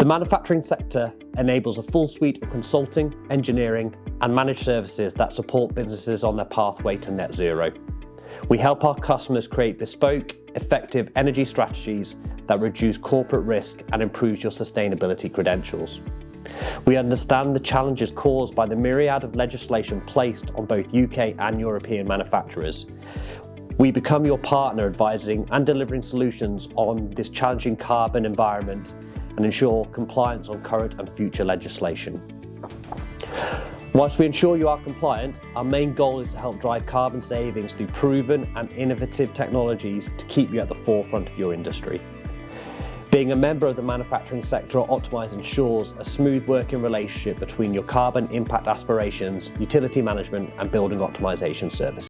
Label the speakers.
Speaker 1: manufacturing sector enables a full suite of consulting, engineering, and managed services that support businesses on their pathway to net zero. We help our customers create bespoke, effective energy strategies that reduce corporate risk and improve your sustainability credentials. We understand the challenges caused by the myriad of legislation placed on both UK and European manufacturers. We become your partner advising and delivering solutions on this challenging carbon environment and ensure compliance on current and future legislation. Whilst we ensure you are compliant, our main goal is to help drive carbon savings through proven and innovative technologies to keep you at the forefront of your industry. Being a member of the manufacturing sector at Optimised ensures a smooth working relationship between your carbon impact aspirations, utility management and building optimisation services.